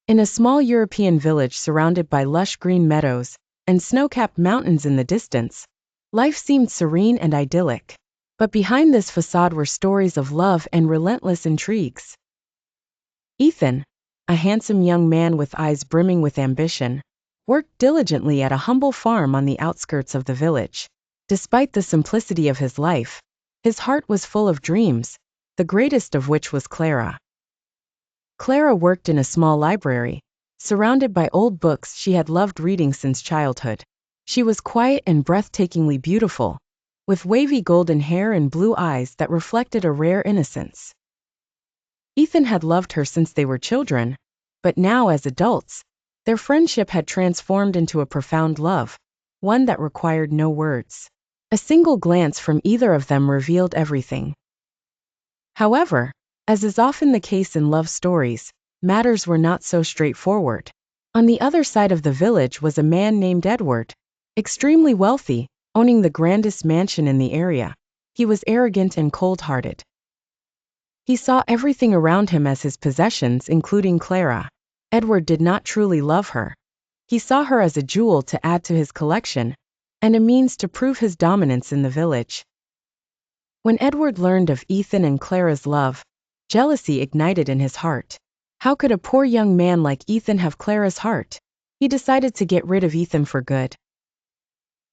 In a small European village surrounded by lush green meadows and snow-capped mountains in the distance, life seemed serene and idyllic. But behind this facade were stories of love and relentless intrigues. Ethan, a handsome young man with eyes brimming with ambition, worked diligently at a humble farm on the outskirts of the village. Despite the simplicity of his life, his heart was full of dreams, the greatest of which was Clara. Clara worked in a small library, surrounded by old books she had loved reading since childhood. She was quiet and breathtakingly beautiful, with wavy golden hair and blue eyes that reflected a rare innocence. Ethan had loved her since they were children, but now as adults, their friendship had transformed into a profound love, one that required no words. A single glance from either of them revealed everything. However, as is often the case in love stories, matters were not so straightforward. On the other side of the village was a man named Edward, extremely wealthy, owning the grandest mansion in the area. He was arrogant and cold-hearted. He saw everything around him as his possessions, including Clara. Edward did not truly love her. He saw her as a jewel to add to his collection, and a means to prove his dominance in the village. When Edward learned of Ethan and Clara's love, jealousy ignited in his heart. How could a poor young man like Ethan have Clara's heart? He decided to get rid of Ethan for good.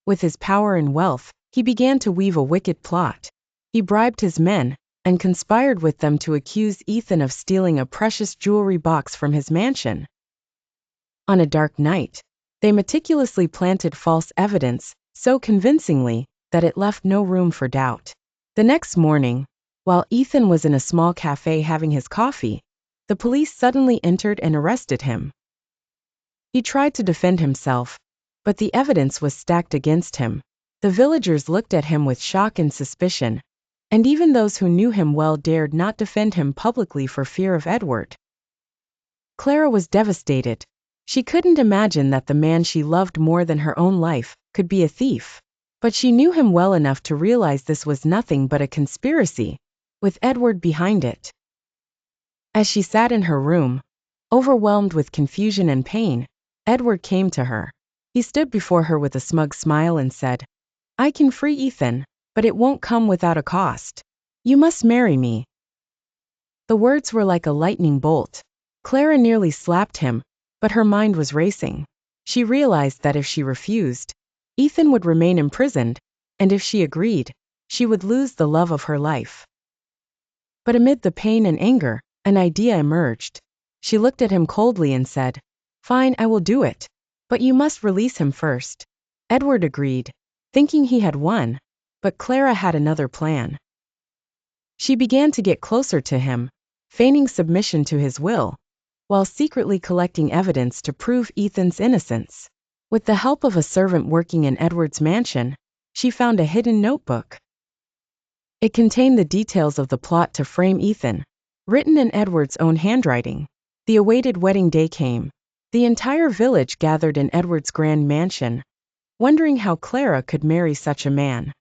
With his power and wealth, he began to weave a wicked plot. He bribed his men and conspired with them to accuse Ethan of stealing a precious jewelry box from his mansion. On a dark night, they meticulously planted false evidence so convincingly that it left no room for doubt. The next morning, while Ethan was in a small cafe having his coffee, the police suddenly entered and arrested him. He tried to defend himself, but the evidence was stacked against him. The villagers looked at him with shock and suspicion, and even those who knew him well dared not defend him publicly for fear of Edward. Clara was devastated. She couldn't imagine that the man she loved more than her own life could be a thief. But she knew him well enough to realize this was nothing but a conspiracy, with Edward behind it. As she sat in her room, overwhelmed with confusion and pain, Edward came to her. He stood before her with a smug smile and said, "I can free Ethan, but it won't come without a cost. You must marry me." The words were like a lightning bolt. Clara nearly slapped him, but her mind was racing. She realized that if she refused, Ethan would remain imprisoned, and if she agreed, she would lose the love of her life. But amid the pain and anger, an idea emerged. She looked at him coldly and said, "Fine, I will do it. But you must release him first." Edward agreed, thinking he had won, but Clara had another plan. She began to get closer to him, feigning submission to his will, while secretly collecting evidence to prove Ethan's innocence. With the help of a servant working in Edward's mansion, she found a hidden notebook. It contained the details of the plot to frame Ethan, written in Edward's own handwriting. The awaited wedding day came. The entire village gathered in Edward's grand mansion, wondering how Clara could marry such a man.